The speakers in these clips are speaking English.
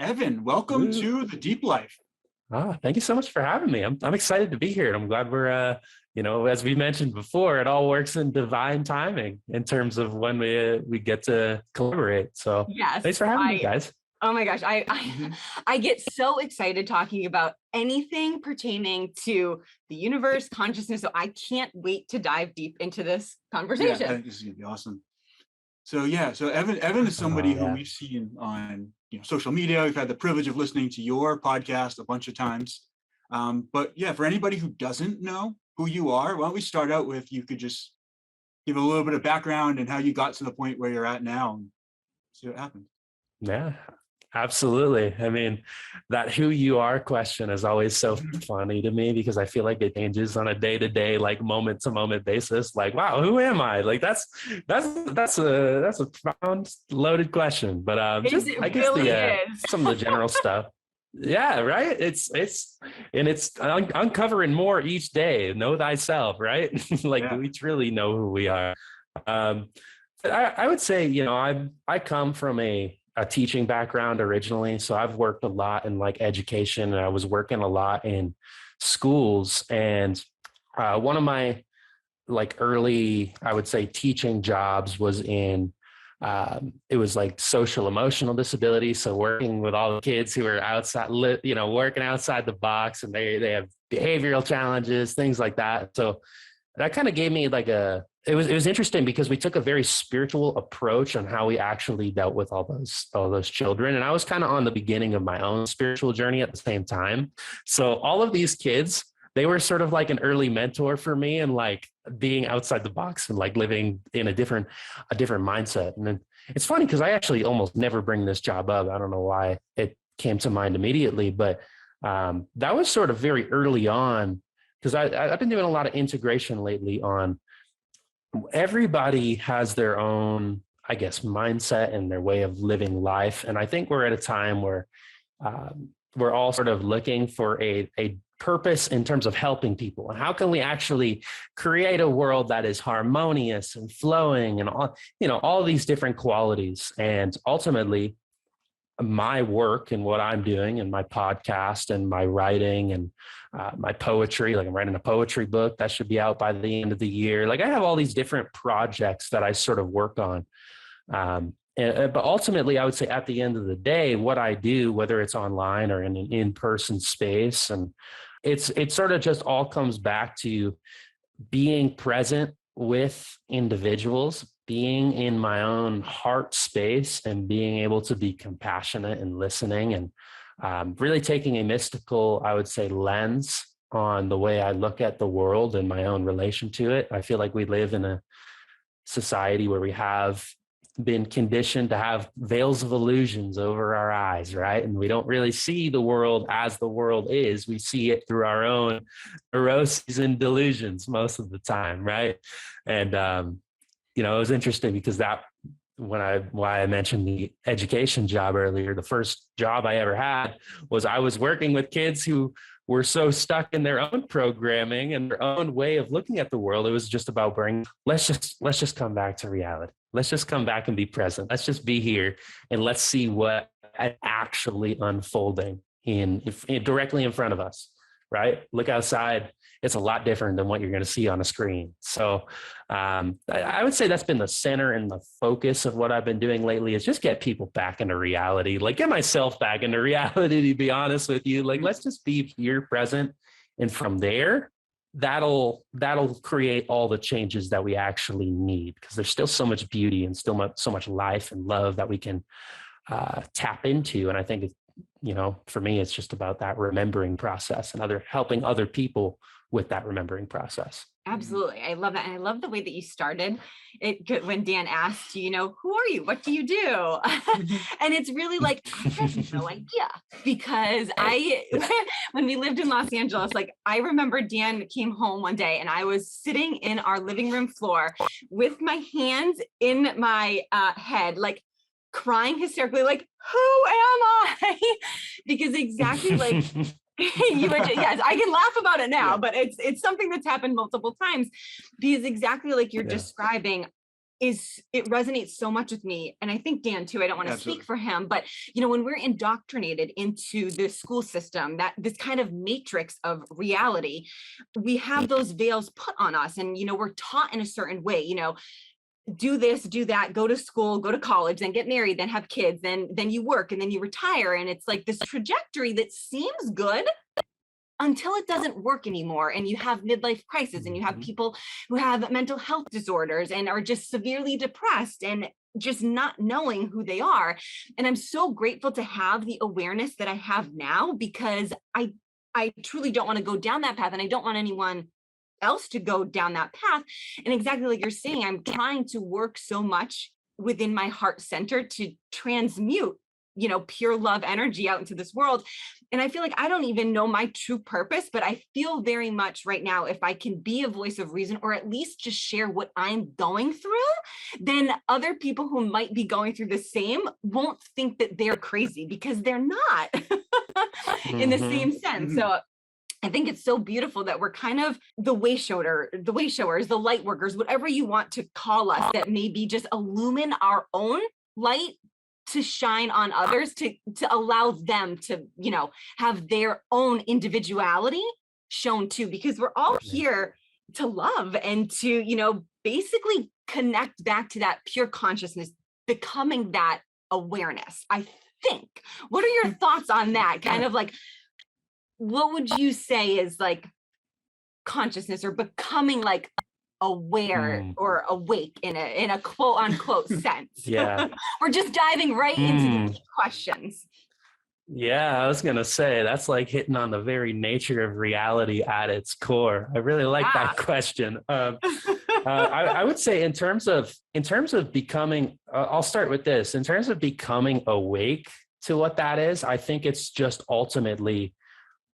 Evan, welcome to the Deep Life. Thank you so much for having me. I'm excited to be here, and I'm glad we're as we mentioned before, it all works in divine timing in terms of when we get to collaborate. So yes, thanks for having me, guys. Oh my gosh, I get so excited talking about anything pertaining to the universe, consciousness. So I can't wait to dive deep into this conversation. Yeah, I think this is gonna be awesome. So Evan is somebody who we've seen on social media. We've had the privilege of listening to your podcast a bunch of times. But yeah, for anybody who doesn't know who you are, why don't we start out with, you could just give a little bit of background and how you got to the point where you're at now and see what happened. Yeah, absolutely. I mean, that who you are question is always so funny to me because I feel like it changes on a day-to-day, like moment-to-moment basis. Like, wow, who am I? Like that's a profound, loaded question. But I guess some of the general stuff. Yeah, right. It's uncovering more each day. Know thyself, right? Do we truly know who we are? I would say, I come from a teaching background originally. So I've worked a lot in education, and I was working a lot in schools. And one of my early, I would say, teaching jobs was in it was social emotional disability. So working with all the kids who are outside, working outside the box, and they have behavioral challenges, things like that. So that kind of gave me it was interesting because we took a very spiritual approach on how we actually dealt with all those children. And I was kind of on the beginning of my own spiritual journey at the same time. So all of these kids, they were sort of like an early mentor for me, and being outside the box and living in a different mindset. And then it's funny because I actually almost never bring this job up. I don't know why it came to mind immediately, but that was sort of very early on, because I've been doing a lot of integration lately on everybody has their own, I guess, mindset and their way of living life. And I think we're at a time where we're all sort of looking for a purpose in terms of helping people. And how can we actually create a world that is harmonious and flowing and all these different qualities. And ultimately, my work and what I'm doing and my podcast and my writing and my poetry, I'm writing a poetry book that should be out by the end of the year. I have all these different projects that I sort of work on. But ultimately, I would say at the end of the day, what I do, whether it's online or in an in-person space, and it sort of just all comes back to being present with individuals, being in my own heart space, and being able to be compassionate and listening, and really taking a mystical, I would say, lens on the way I look at the world and my own relation to it. I feel like we live in a society where we have been conditioned to have veils of illusions over our eyes, right? And we don't really see the world as the world is. We see it through our own neuroses and delusions most of the time, right? And it was interesting because why I mentioned the education job earlier. The first job I ever had was I was working with kids who were so stuck in their own programming and their own way of looking at the world. It was just about let's just come back to reality. Let's just come back and be present. Let's just be here and let's see what actually unfolding in directly in front of us, right? Look outside. It's a lot different than what you're going to see on a screen. So I would say that's been the center and the focus of what I've been doing lately, is just get people back into reality, get myself back into reality, to be honest with you. Let's just be here present. And from there, that'll create all the changes that we actually need, because there's still so much beauty and still so much life and love that we can tap into. And I think, for me, it's just about that remembering process and helping other people with that remembering process. Absolutely. I love that. And I love the way that you started it when Dan asked, who are you? What do you do? And it's really I have no idea, because when we lived in Los Angeles, I remember Dan came home one day and I was sitting in our living room floor with my hands in my head, crying hysterically, who am I? Because exactly you were yes, I can laugh about it now, but it's something that's happened multiple times, because exactly like you're describing, it resonates so much with me. And I think Dan too, I don't want to speak for him, but when we're indoctrinated into the school system, that this kind of matrix of reality, we have those veils put on us, and we're taught in a certain way, do this, do that, go to school, go to college, then get married, then have kids, then you work, and then you retire. And it's like this trajectory that seems good until it doesn't work anymore. And you have midlife crisis, and you have people who have mental health disorders and are just severely depressed and just not knowing who they are. And I'm so grateful to have the awareness that I have now, because I truly don't want to go down that path, and I don't want anyone else to go down that path. And exactly like you're saying, I'm trying to work so much within my heart center to transmute pure love energy out into this world. And I feel like I don't even know my true purpose, but I feel very much right now, if I can be a voice of reason, or at least just share what I'm going through, then other people who might be going through the same won't think that they're crazy, because they're not in the same sense. So I think it's so beautiful that we're kind of the way showers, the light workers, whatever you want to call us, that maybe just illumine our own light to shine on others, to allow them to, have their own individuality shown too, because we're all here to love and to, basically connect back to that pure consciousness, becoming that awareness, I think. What are your thoughts on that? Kind of like, what would you say is like consciousness, or becoming like aware or awake in a quote unquote sense? Yeah. We're just diving right into the deep questions. Yeah, I was going to say that's like hitting on the very nature of reality at its core. I really like that question. I would say in terms of becoming, I'll start with this. In terms of becoming awake to what that is, I think it's just ultimately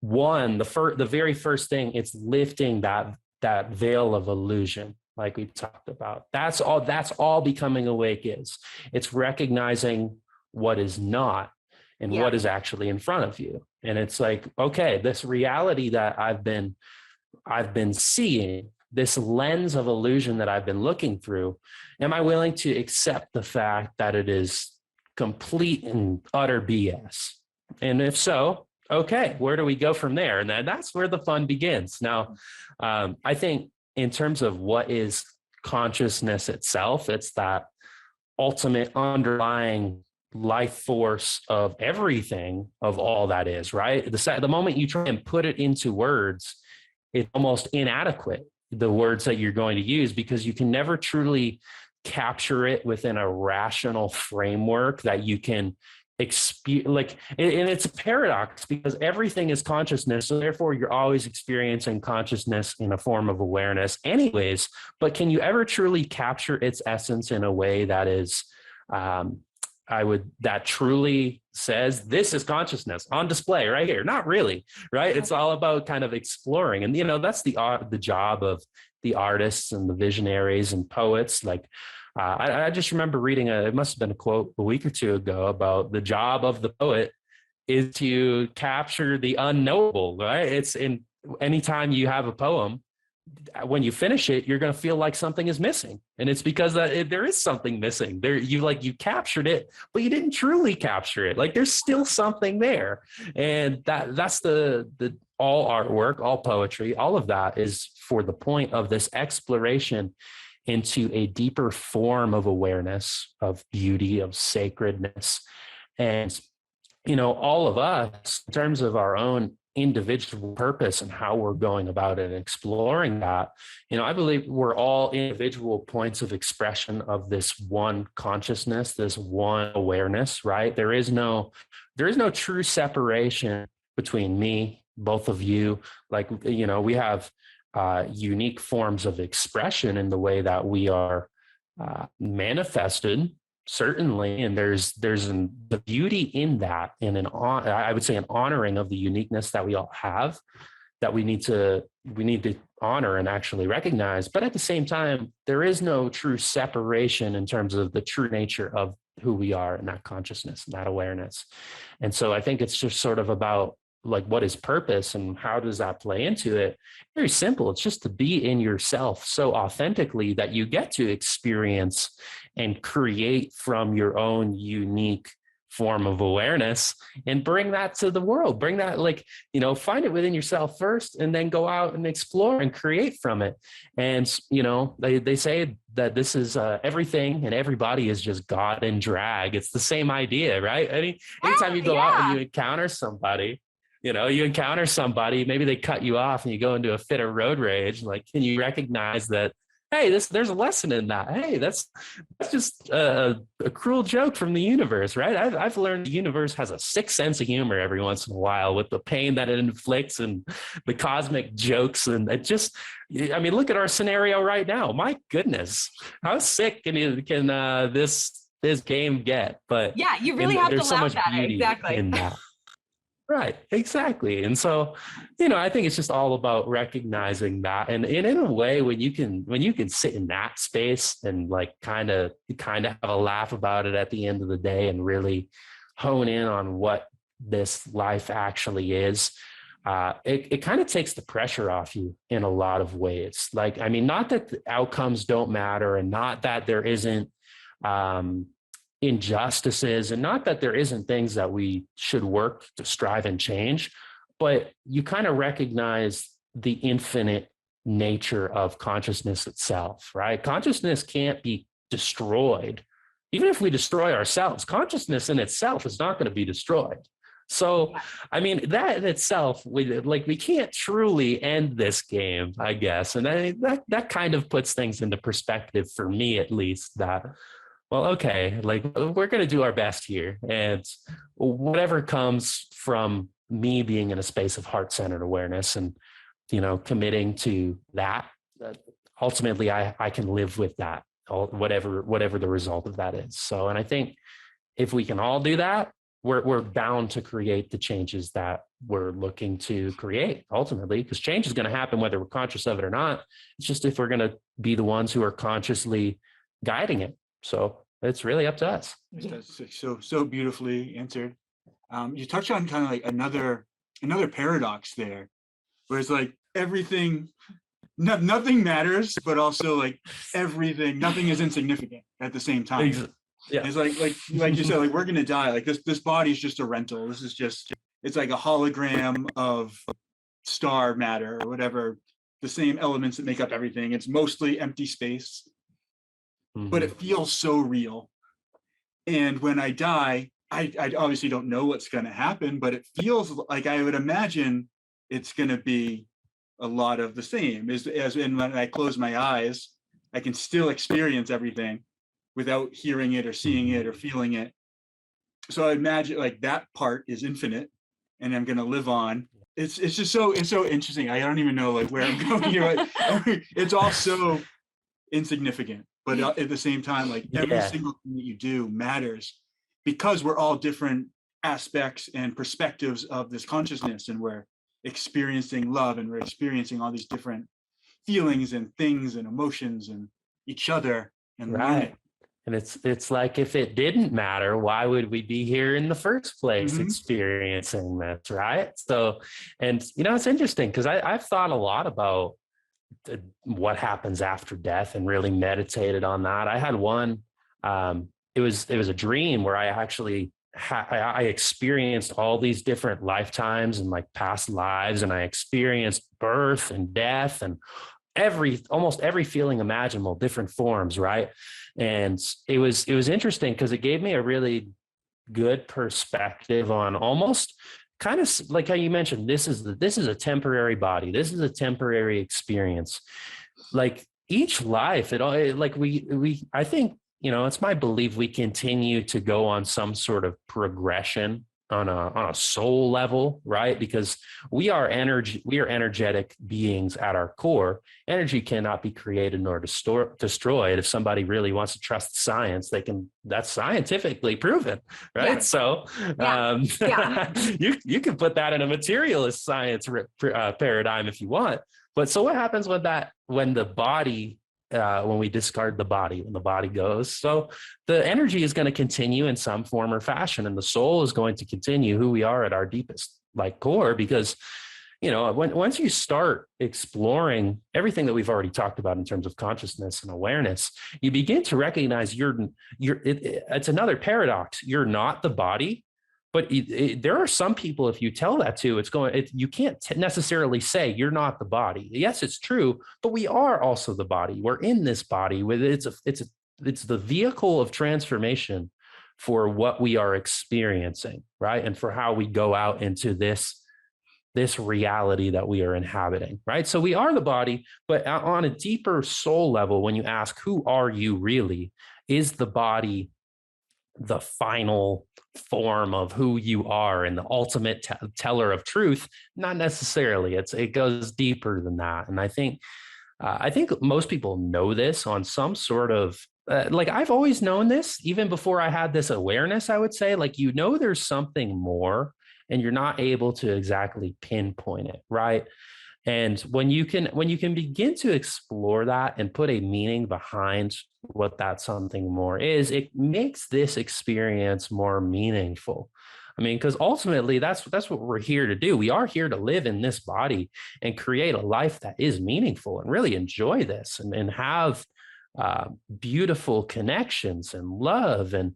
the very first thing, it's lifting that veil of illusion, like we talked about. That's all becoming awake is. It's recognizing what is not and what is actually in front of you. And it's like, okay, this reality that I've been seeing, this lens of illusion that I've been looking through, am I willing to accept the fact that it is complete and utter BS? And if so, okay, where do we go from there? And then that's where the fun begins. Now, I think in terms of what is consciousness itself, it's that ultimate underlying life force of everything, of all that is, right? The moment you try and put it into words, it's almost inadequate, the words that you're going to use, because you can never truly capture it within a rational framework that you can and it's a paradox, because everything is consciousness, so therefore you're always experiencing consciousness in a form of awareness anyways. But can you ever truly capture its essence in a way that is that truly says this is consciousness on display right here? Not really, right? It's all about kind of exploring, and that's the job of the artists and the visionaries and poets. Like I just remember reading it must have been a quote a week or two ago about the job of the poet is to capture the unknowable, right? It's in anytime you have a poem, when you finish it, you're going to feel like something is missing. And it's because there is something missing there. You captured it, but you didn't truly capture it. Like there's still something there. And that's the all artwork, all poetry, all of that is for the point of this exploration into a deeper form of awareness, of beauty, of sacredness. And, all of us, in terms of our own individual purpose and how we're going about it and exploring that, I believe we're all individual points of expression of this one consciousness, this one awareness, right? There is no true separation between me, both of you. Like, we have unique forms of expression in the way that we are manifested, certainly, and there's the beauty in that, and I would say an honoring of the uniqueness that we all have, that we need to honor and actually recognize. But at the same time, there is no true separation in terms of the true nature of who we are and that consciousness and that awareness. And so I think it's just sort of about like what is purpose and how does that play into it? Very simple. It's just to be in yourself so authentically that you get to experience and create from your own unique form of awareness and bring that to the world. Bring that, like, find it within yourself first and then go out and explore and create from it. And, they say that this is everything and everybody is just God and drag. It's the same idea, right? Anytime you go out and you encounter somebody, maybe they cut you off and you go into a fit of road rage. Like, can you recognize that, hey, there's a lesson in that. Hey, that's just a cruel joke from the universe, right? I've learned the universe has a sick sense of humor every once in a while with the pain that it inflicts and the cosmic jokes. And it just, look at our scenario right now. My goodness, how sick can this game get? But yeah, you really have to so laugh much at it. beauty Exactly. in that. Right, exactly. And so, I think it's just all about recognizing that. And in a way, when you can sit in that space and like kind of have a laugh about it at the end of the day and really hone in on what this life actually is, it kind of takes the pressure off you in a lot of ways. Like, not that the outcomes don't matter and not that there isn't injustices and not that there isn't things that we should work to strive and change, but you kind of recognize the infinite nature of consciousness itself, right? Consciousness can't be destroyed. Even if we destroy ourselves, consciousness in itself is not going to be destroyed. So, that in itself, we can't truly end this game, I guess. And that kind of puts things into perspective for me, at least, that, well, okay, like we're going to do our best here. And whatever comes from me being in a space of heart-centered awareness and, committing to that, ultimately I can live with that, whatever the result of that is. So, and I think if we can all do that, we're bound to create the changes that we're looking to create ultimately, because change is going to happen whether we're conscious of it or not. It's just if we're going to be the ones who are consciously guiding it. So it's really up to us. That's so beautifully answered. You touch on kind of like another paradox there, where it's like everything, nothing matters, but also like nothing is insignificant at the same time. Yeah. It's like you said, like we're gonna die. Like this body is just a rental. This is just, it's like a hologram of star matter or whatever, the same elements that make up everything. It's mostly empty space. But it feels so real. And when I die, I obviously don't know what's going to happen, but it feels like I would imagine it's going to be a lot of the same. As when I close my eyes, I can still experience everything without hearing it or seeing it or feeling it. So I imagine like that part is infinite, and I'm going to live on. It's just so interesting. I don't even know like where I'm going here. It's all so insignificant. But at the same time, like every single thing that you do matters, because we're all different aspects and perspectives of this consciousness, and we're experiencing love, and we're experiencing all these different feelings and things and emotions and each other and learning. And it's like, if it didn't matter, why would we be here in the first place experiencing this, right? So, and it's interesting because I've thought a lot about what happens after death and really meditated on that. I had one, it was a dream where I actually I experienced all these different lifetimes and like past lives, and I experienced birth and death and almost every feeling imaginable, different forms, right? And it was interesting because it gave me a really good perspective on almost kind of like how you mentioned, this is a temporary body. This is a temporary experience. Like each life, I think, it's my belief we continue to go on some sort of progression on a soul level, right? Because we are energetic beings at our core. Energy cannot be created nor destroyed. If somebody really wants to trust science, that's scientifically proven, right? Yeah. So you can put that in a materialist science paradigm if you want. But so what happens when the body, when we discard the body, when the body goes? So the energy is going to continue in some form or fashion, and the soul is going to continue who we are at our deepest like core, because once you start exploring everything that we've already talked about in terms of consciousness and awareness, you begin to recognize it's another paradox. You're not the body, but there are some people, if you tell that to, you can't necessarily say you're not the body. Yes, it's true, but we are also the body. We're in this body with it's the vehicle of transformation for what we are experiencing, right? And for how we go out into this reality that we are inhabiting, right? So we are the body, but on a deeper soul level, when you ask, who are you really? Is the body the final form of who you are and the ultimate teller of truth? Not necessarily. It goes deeper than that. And I think most people know this on some sort of, like I've always known this, even before I had this awareness, I would say, like, there's something more, and you're not able to exactly pinpoint it, right? And when you can begin to explore that and put a meaning behind what that something more is, it makes this experience more meaningful. I mean, because ultimately that's what we're here to do. We are here to live in this body and create a life that is meaningful and really enjoy this and have beautiful connections and love and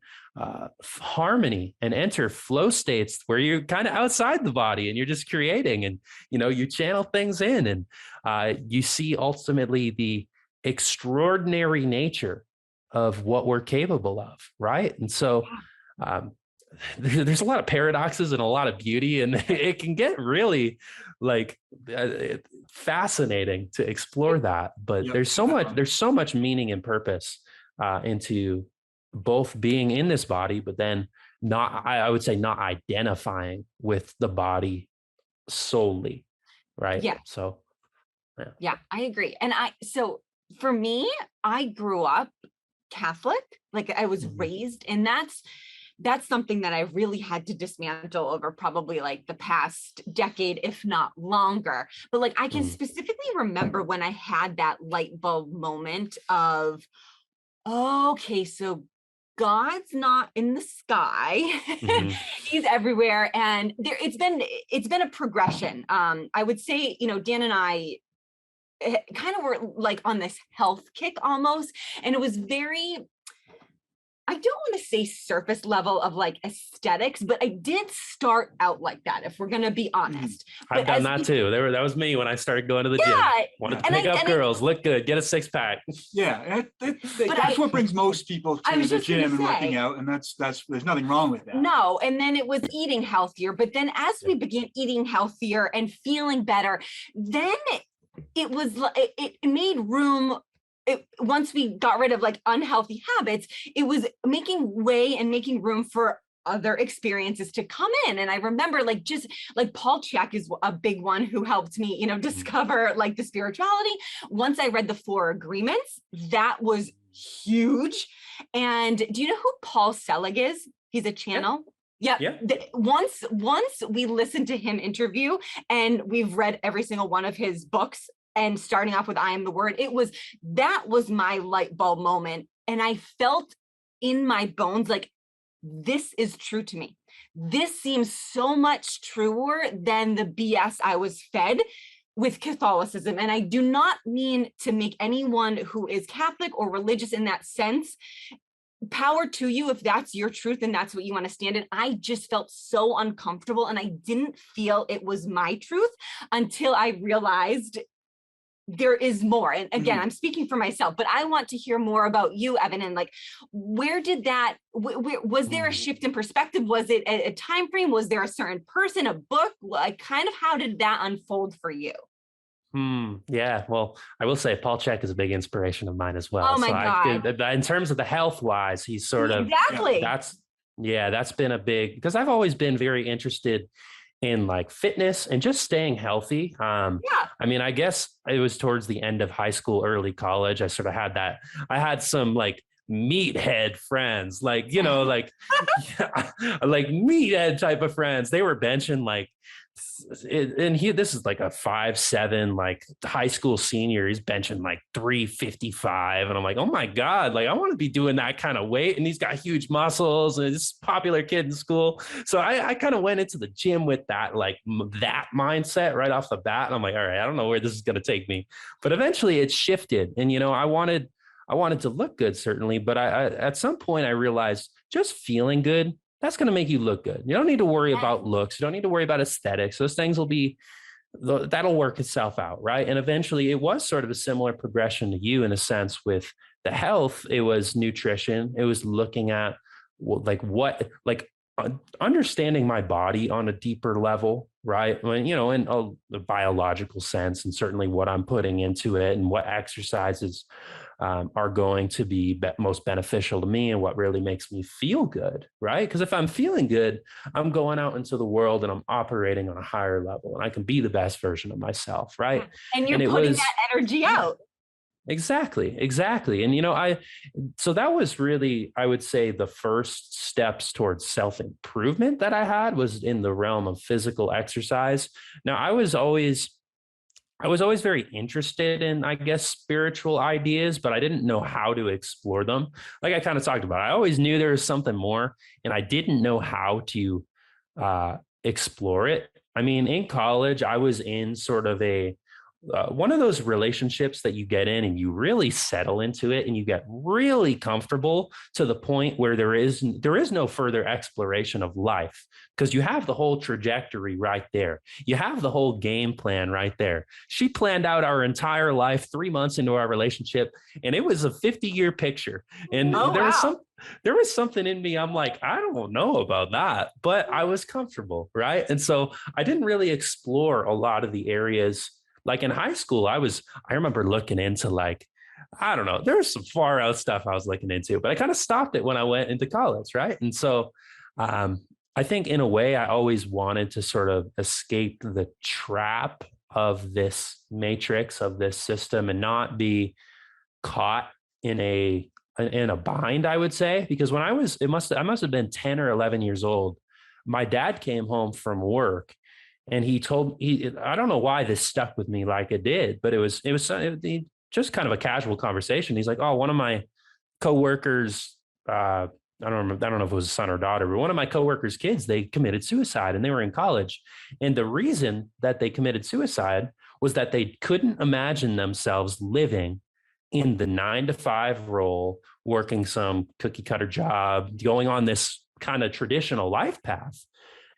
harmony, and enter flow states where you're kind of outside the body and you're just creating, and you channel things in, and you see ultimately the extraordinary nature of what we're capable of, right? And so there's a lot of paradoxes and a lot of beauty, and it can get really like fascinating to explore that. But there's so much meaning and purpose into both being in this body, but then I would say not identifying with the body solely, right? Yeah. So yeah, I agree. And so for me, I grew up Catholic, like I was raised, and that's something that I really had to dismantle over probably like the past decade, if not longer. But like I can specifically remember when I had that light bulb moment of, okay, so God's not in the sky. He's everywhere. And it's been a progression. I would say, Dan and I kind of were like on this health kick almost. And it was very, I don't want to say surface level of like aesthetics, but I did start out like that, if we're going to be honest. I've done that too. That was me when I started going to the gym. Wanted to pick up girls, look good, get a six pack. Yeah, that's what brings most people to the gym and working out, and that's there's nothing wrong with that. No, and then it was eating healthier, but then as we began eating healthier and feeling better, then it was it made room. Once we got rid of like unhealthy habits, it was making way and making room for other experiences to come in. And I remember just Paul Chek is a big one who helped me, discover like the spirituality. Once I read the 4 Agreements, that was huge. And do you know who Paul Selig is? He's a channel. Yeah. Once we listened to him interview, and we've read every single one of his books, and starting off with I Am the Word, that was my light bulb moment. And I felt in my bones, like, this is true to me. This seems so much truer than the BS I was fed with Catholicism. And I do not mean to make anyone who is Catholic or religious in that sense. Power to you if that's your truth and that's what you want to stand in. I just felt so uncomfortable, and I didn't feel it was my truth until I realized there is more. And again, I'm speaking for myself, but I want to hear more about you, Evan, and like, where did that, was there a shift in perspective? Was it a time frame? Was there a certain person, a book? Like, kind of how did that unfold for you? Yeah, well, I will say Paul Chek is a big inspiration of mine as well. Oh my God. In terms of the health wise, he's sort of, exactly. That's been a big, because I've always been very interested in like fitness and just staying healthy. I mean, I guess it was towards the end of high school, early college. I sort of had that. I had some like meathead friends, like, like meathead type of friends. They were benching like this is like a 5'7", like high school senior. He's benching like 355. And I'm like, oh my God, like I want to be doing that kind of weight. And he's got huge muscles and he's a popular kid in school. So I kind of went into the gym with that, like that mindset right off the bat. And I'm like, all right, I don't know where this is going to take me, but eventually it shifted. And, I wanted to look good, certainly. But I at some point I realized just feeling good, that's going to make you look good. You don't need to worry about looks. You don't need to worry about aesthetics. Those things that'll work itself out. Right. And eventually it was sort of a similar progression to you in a sense with the health. It was nutrition. It was looking at understanding my body on a deeper level. Right. When, in a biological sense, and certainly what I'm putting into it and what exercises are going to be most beneficial to me and what really makes me feel good, right? Because if I'm feeling good, I'm going out into the world and I'm operating on a higher level and I can be the best version of myself, right? And you're putting that energy out. Exactly. And, so that was really, I would say, the first steps towards self-improvement that I had was in the realm of physical exercise. Now, I was always very interested in, I guess, spiritual ideas, but I didn't know how to explore them. Like I kind of talked about, I always knew there was something more and I didn't know how to explore it. I mean, in college, I was in sort of one of those relationships that you get in and you really settle into it and you get really comfortable to the point where there is no further exploration of life because you have the whole trajectory right there. You have the whole game plan right there. She planned out our entire life 3 months into our relationship and it was a 50-year picture. And there was something in me. I'm like, I don't know about that, but I was comfortable. Right. And so I didn't really explore a lot of the areas. Like in high school, I remember looking into I don't know, there was some far out stuff I was looking into, but I kind of stopped it when I went into college. Right. And so I think in a way, I always wanted to sort of escape the trap of this matrix, of this system, and not be caught in a bind, I would say, because when I must have been 10 or 11 years old, my dad came home from work. And he told I don't know why this stuck with me like it did, but it was just kind of a casual conversation. He's like, oh, one of my coworkers, I don't know if it was a son or daughter, but one of my coworkers' kids, they committed suicide and they were in college. And the reason that they committed suicide was that they couldn't imagine themselves living in the 9-to-5 role, working some cookie cutter job, going on this kind of traditional life path.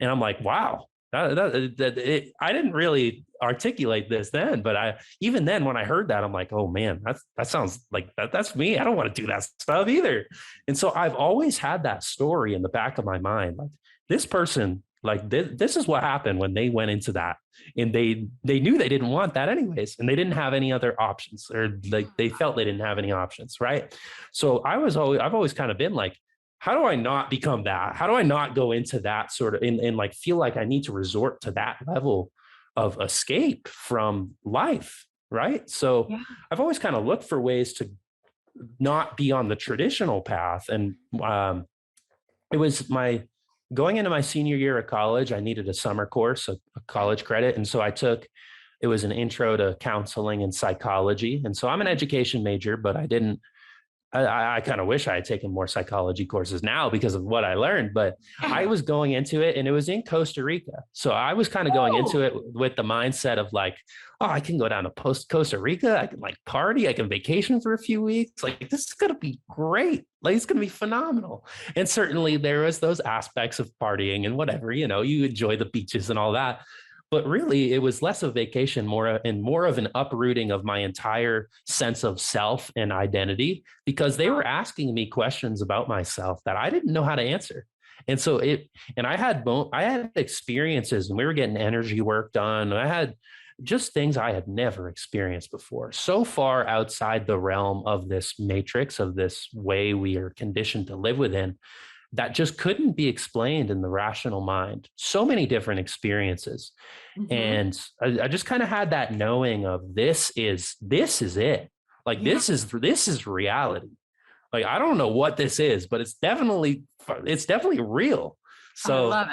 And I'm like, wow. I didn't really articulate this then, but even then when I heard that, I'm like, oh man, that sounds like that's me. I don't want to do that stuff either. And so I've always had that story in the back of my mind. Like this person, like this is what happened when they went into that, and they knew they didn't want that anyways, and they didn't have any other options, or like they felt they didn't have any options, right? So I've always kind of been like, how do I not become that? How do I not go into that sort of and like feel like I need to resort to that level of escape from life, right? So yeah. I've always kind of looked for ways to not be on the traditional path. And it was going into my senior year of college, I needed a summer course, a college credit. And so it was an intro to counseling and psychology. And so I'm an education major, but I kind of wish I had taken more psychology courses now because of what I learned, but I was going into it and it was in Costa Rica. So I was kind of going into it with the mindset of like, oh, I can go down to Costa Rica. I can like party. I can vacation for a few weeks. Like this is going to be great. Like it's going to be phenomenal. And certainly there was those aspects of partying and whatever, you enjoy the beaches and all that. But really, it was less of vacation, more of an uprooting of my entire sense of self and identity, because they were asking me questions about myself that I didn't know how to answer. And so I had experiences, and we were getting energy work done. And I had just things I had never experienced before, so far outside the realm of this matrix, of this way we are conditioned to live within, that just couldn't be explained in the rational mind. So many different experiences. Mm-hmm. And I just kind of had that knowing of this is it. Like, this is reality. Like, I don't know what this is, but it's definitely real. So I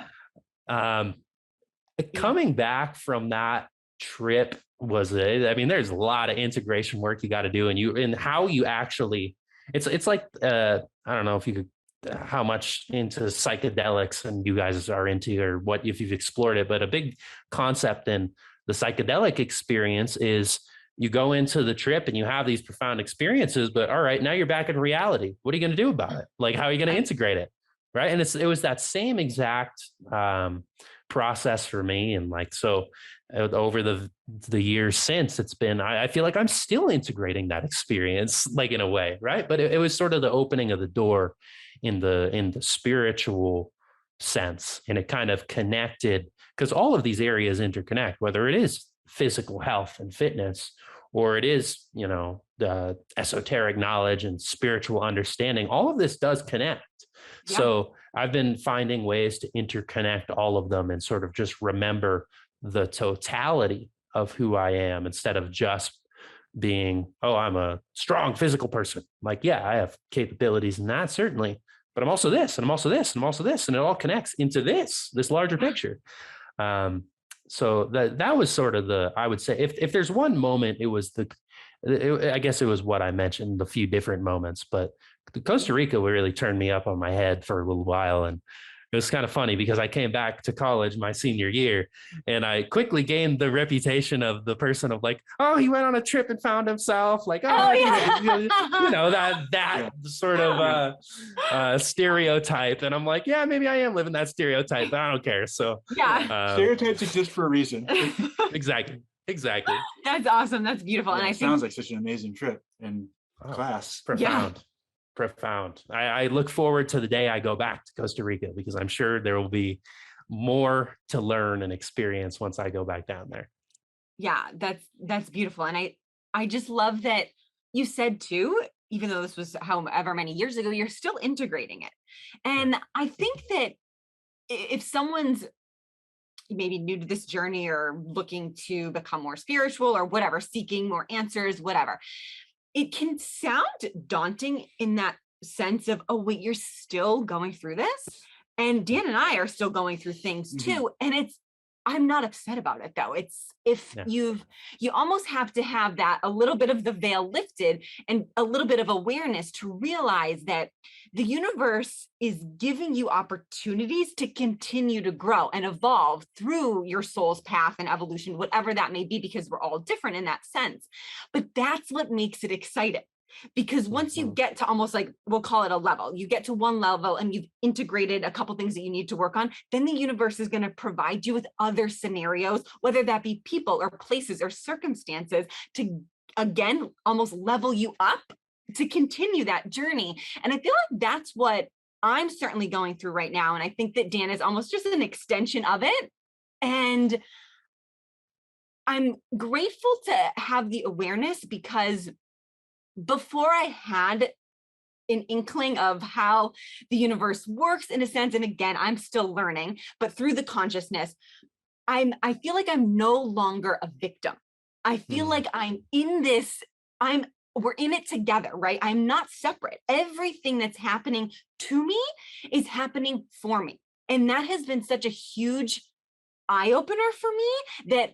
love it. coming back from that trip I mean, there's a lot of integration work you got to do, and how you actually, it's like, I don't know if you could, how much into psychedelics and you guys are into, or what, if you've explored it, but a big concept in the psychedelic experience is you go into the trip and you have these profound experiences, but all right, now you're back in reality. What are you going to do about it? Like, how are you going to integrate it? Right. And it was that same exact process for me. And like, so over the years since, it's been, I feel like I'm still integrating that experience, like, in a way. Right. But it was sort of the opening of the door in the spiritual sense. And it kind of connected, because all of these areas interconnect, whether it is physical health and fitness, or it is, the esoteric knowledge and spiritual understanding. All of this does connect. Yeah. So I've been finding ways to interconnect all of them and sort of just remember the totality of who I am, instead of just being, oh, I'm a strong physical person. Like, yeah, I have capabilities in that, certainly, but I'm also this, and I'm also this, and I'm also this, and it all connects into this larger picture. So that was sort of I would say, if there's one moment, it was I guess it was what I mentioned, the few different moments, but the Costa Rica really turned me up on my head for a little while. And it was kind of funny because I came back to college my senior year, and I quickly gained the reputation of the person of like, oh, he went on a trip and found himself, like, oh yeah. that sort of stereotype. And I'm like, yeah, maybe I am living that stereotype, but I don't care. So yeah, stereotypes exist for a reason. Exactly. That's awesome. That's beautiful. Yeah, and it sounds like such an amazing trip and class. Profound. I look forward to the day I go back to Costa Rica, because I'm sure there will be more to learn and experience once I go back down there. Yeah, that's beautiful. And I just love that you said too, even though this was however many years ago, you're still integrating it. And I think that if someone's maybe new to this journey or looking to become more spiritual or whatever, seeking more answers, whatever, it can sound daunting in that sense of, oh, wait, you're still going through this? And Dan and I are still going through things too. And I'm not upset about it though. You almost have to have that, a little bit of the veil lifted and a little bit of awareness to realize that the universe is giving you opportunities to continue to grow and evolve through your soul's path and evolution, whatever that may be, because we're all different in that sense. But that's what makes it exciting. Because once you get to almost like, we'll call it a level, you get to one level and you've integrated a couple things that you need to work on, then the universe is going to provide you with other scenarios, whether that be people or places or circumstances, to again, almost level you up to continue that journey. And I feel like that's what I'm certainly going through right now. And I think that Dan is almost just an extension of it. And I'm grateful to have the awareness, because before I had an inkling of how the universe works in a sense, and again, I'm still learning, but through the consciousness, I feel like I'm no longer a victim. I feel like I'm in this, we're in it together, right? I'm not separate. Everything that's happening to me is happening for me. And that has been such a huge eye-opener for me, that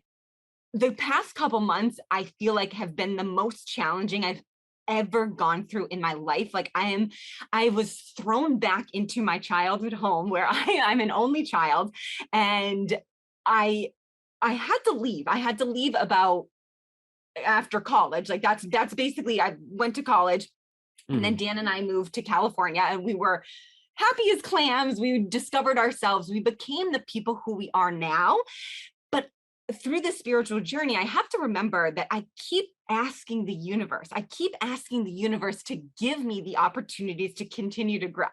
the past couple months, I feel like have been the most challenging I've ever gone through in my life. Like I was thrown back into my childhood home where I'm an only child, and I had to leave. I had to leave about after college. Like that's basically, I went to college, and then Dan and I moved to California, and we were happy as clams. We discovered ourselves. We became the people who we are now. But through the spiritual journey, I have to remember that I keep asking the universe to give me the opportunities to continue to grow.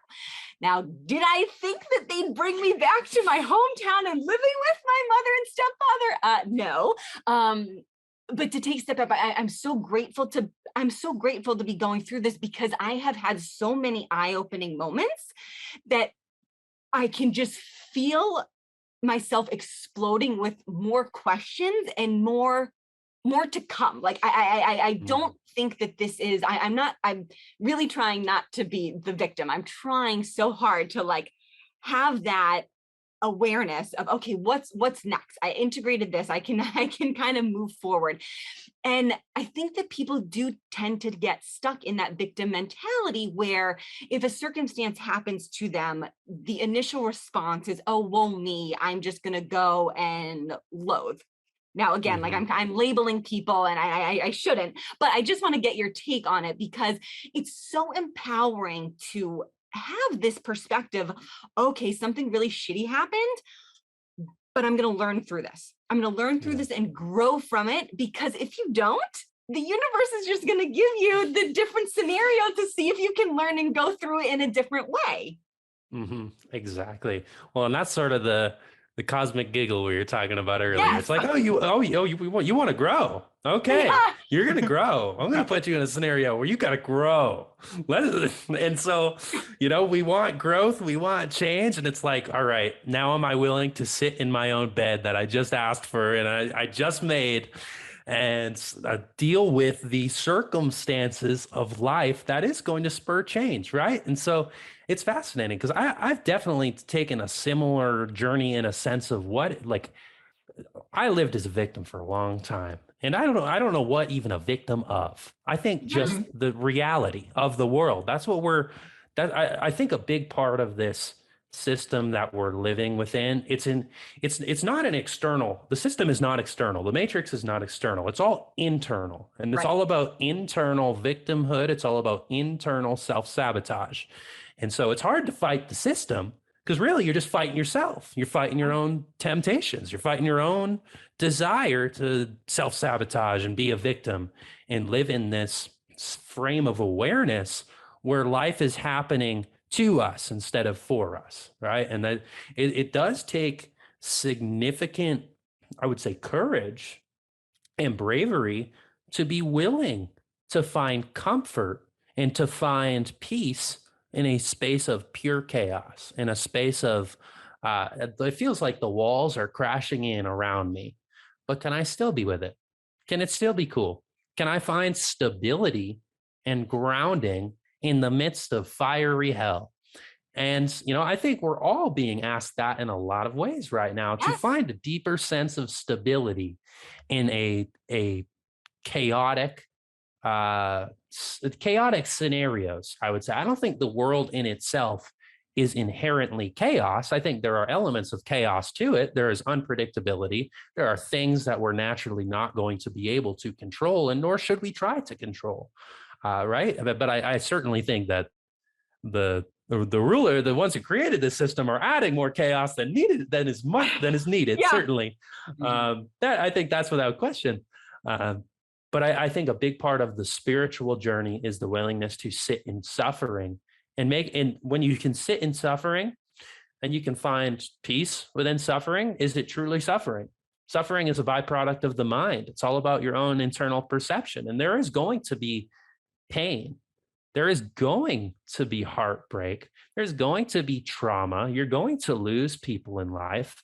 Now, did I think that they'd bring me back to my hometown and living with my mother and stepfather? No. But to take a step back, I'm so grateful to be going through this, because I have had so many eye-opening moments that I can just feel myself exploding with more questions and more to come. Like I don't think that this is, I'm really trying not to be the victim. I'm trying so hard to like have that awareness of, okay, what's next? I integrated this. I can kind of move forward. And I think that people do tend to get stuck in that victim mentality where if a circumstance happens to them, the initial response is, oh, woe me, I'm just going to go and loathe. Now, again, like I'm labeling people and I shouldn't, but I just want to get your take on it because it's so empowering to have this perspective. Okay, something really shitty happened, but I'm going to learn through this. I'm going to learn through this and grow from it, because if you don't, the universe is just going to give you the different scenario to see if you can learn and go through it in a different way. Exactly. Well, and that's sort of the cosmic giggle we were talking about earlier. Yes. It's like, you want to grow. Okay. Yeah. You're going to grow. I'm going to put you in a scenario where you got to grow. And so, we want growth, we want change. And it's like, all right, now am I willing to sit in my own bed that I just asked for and I just made and deal with the circumstances of life that is going to spur change, right? And so it's fascinating because I've definitely taken a similar journey in a sense of I lived as a victim for a long time. And I don't know what even a victim of. I think just the reality of the world. That's what I think a big part of this system that we're living within, it's not an external. The system is not external. The matrix is not external. It's all internal. And it's all about internal victimhood. It's all about internal self-sabotage. And so it's hard to fight the system because really you're just fighting yourself. You're fighting your own temptations. You're fighting your own desire to self-sabotage and be a victim and live in this frame of awareness where life is happening to us instead of for us, right? And that it does take significant, I would say, courage and bravery to be willing to find comfort and to find peace in a space of pure chaos, in a space of, it feels like the walls are crashing in around me, but can I still be with it? Can it still be cool? Can I find stability and grounding in the midst of fiery hell? And, I think we're all being asked that in a lot of ways right now to find a deeper sense of stability in a chaotic scenarios, I would say. I don't think the world in itself is inherently chaos. I think there are elements of chaos to it. There is unpredictability. There are things that we're naturally not going to be able to control, and nor should we try to control. Right. But I certainly think that the ruler, the ones who created this system, are adding more chaos than is needed. Certainly. That I think that's without question. But I think a big part of the spiritual journey is the willingness to sit in suffering and when you can sit in suffering and you can find peace within suffering, is it truly suffering? Suffering is a byproduct of the mind. It's all about your own internal perception. And there is going to be pain. There is going to be heartbreak. There's going to be trauma. You're going to lose people in life.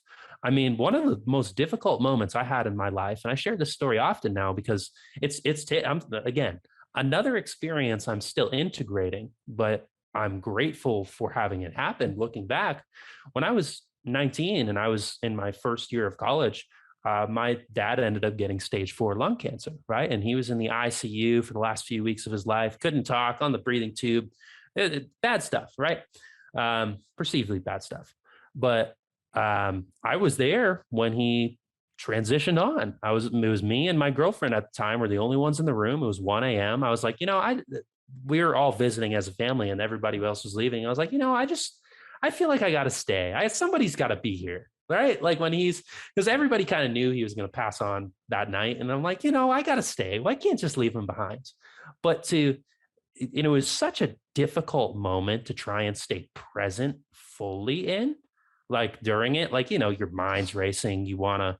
I mean, one of the most difficult moments I had in my life, and I share this story often now because again, another experience I'm still integrating, but I'm grateful for having it happen. Looking back, when I was 19 and I was in my first year of college, my dad ended up getting stage 4 lung cancer, right? And he was in the ICU for the last few weeks of his life, couldn't talk, on the breathing tube, bad stuff, right? Perceivably bad stuff. But I was there when he transitioned on. It was me and my girlfriend at the time were the only ones in the room. It was 1 a.m. I was like, we were all visiting as a family and everybody else was leaving. I was like, I feel like I got to stay. Somebody's got to be here. Right. Like because everybody kind of knew he was going to pass on that night. And I'm like, I got to stay. Well, I can't just leave him behind. But it was such a difficult moment to try and stay present fully in, like during it, like, your mind's racing. You want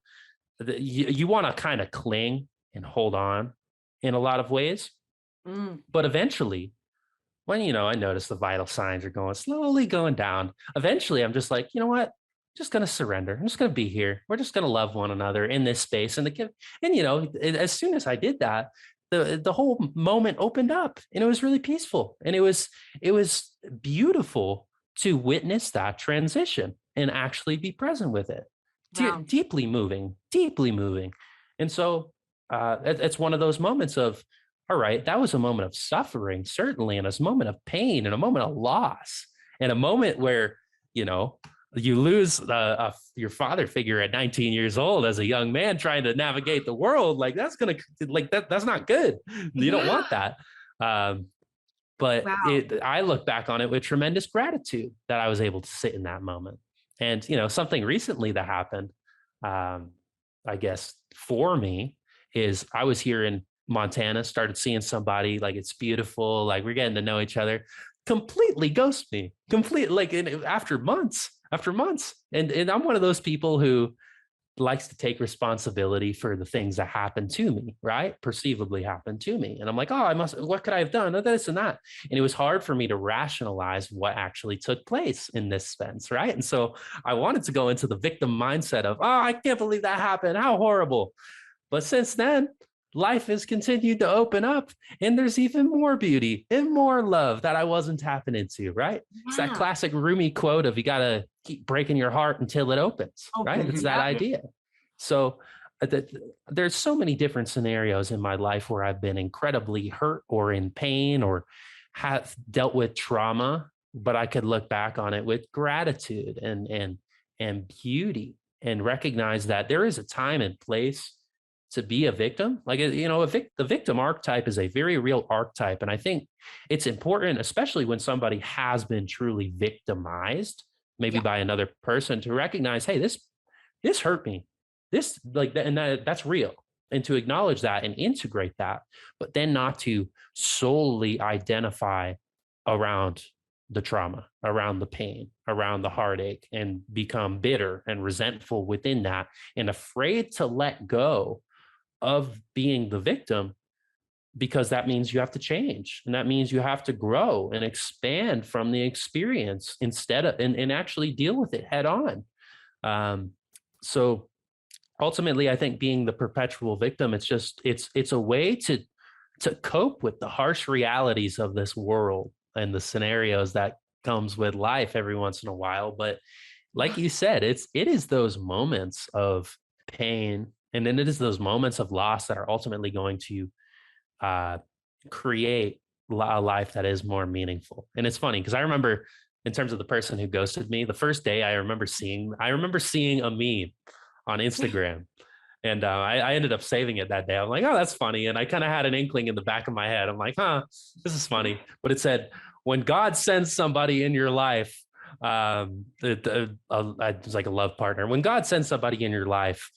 to kind of cling and hold on in a lot of ways. But eventually, when, I notice the vital signs are slowly going down, eventually I'm just like, you know what? Just going to surrender. I'm just going to be here. We're just going to love one another in this space. And as soon as I did that, the whole moment opened up and it was really peaceful. And it was beautiful to witness that transition. and actually be present with it. Wow. Deeply moving. And so it's one of those moments of, all right, that was a moment of suffering, certainly, and a moment of pain and a moment of loss and a moment where, you know, you lose your father figure at 19 years old as a young man trying to navigate the world. Like that's not good. You don't want that. But wow. I look back on it with tremendous gratitude that I was able to sit in that moment. And, you know, something recently that happened, I guess for me, is I was here in Montana, started seeing somebody, like it's beautiful, like we're getting to know each other, completely ghost me, after months. And I'm one of those people who likes to take responsibility for the things that happen to me, right? Perceivably happen to me. And I'm like, what could I have done? This and that. And it was hard for me to rationalize what actually took place in this sense, right? And so I wanted to go into the victim mindset of, I can't believe that happened. How horrible. But since then, life has continued to open up and there's even more beauty and more love that I wasn't tapping into, right? Yeah. It's that classic Rumi quote of you got to keep breaking your heart until it opens, right? It's that idea. So there's so many different scenarios in my life where I've been incredibly hurt or in pain or have dealt with trauma, but I could look back on it with gratitude and beauty and recognize that there is a time and place to be a victim. Like, you know, the victim archetype is a very real archetype. And I think it's important, especially when somebody has been truly victimized, maybe by another person, to recognize, hey, this hurt me. This that's real. And to acknowledge that and integrate that, but then not to solely identify around the trauma, around the pain, around the heartache, and become bitter and resentful within that and afraid to let go of being the victim, because that means you have to change. And that means you have to grow and expand from the experience instead of, and actually deal with it head on. So ultimately, I think being the perpetual victim, it's a way to cope with the harsh realities of this world and the scenarios that comes with life every once in a while. But like you said, it is those moments of pain, and then it is those moments of loss that are ultimately going to create a life that is more meaningful. And it's funny because I remember, in terms of the person who ghosted me, the first day I remember seeing a meme on Instagram. And I ended up saving it that day. I'm like, oh, that's funny. And I kind of had an inkling in the back of my head. I'm like, this is funny. But it said, when God sends somebody in your life, it's like a love partner. When God sends somebody in your life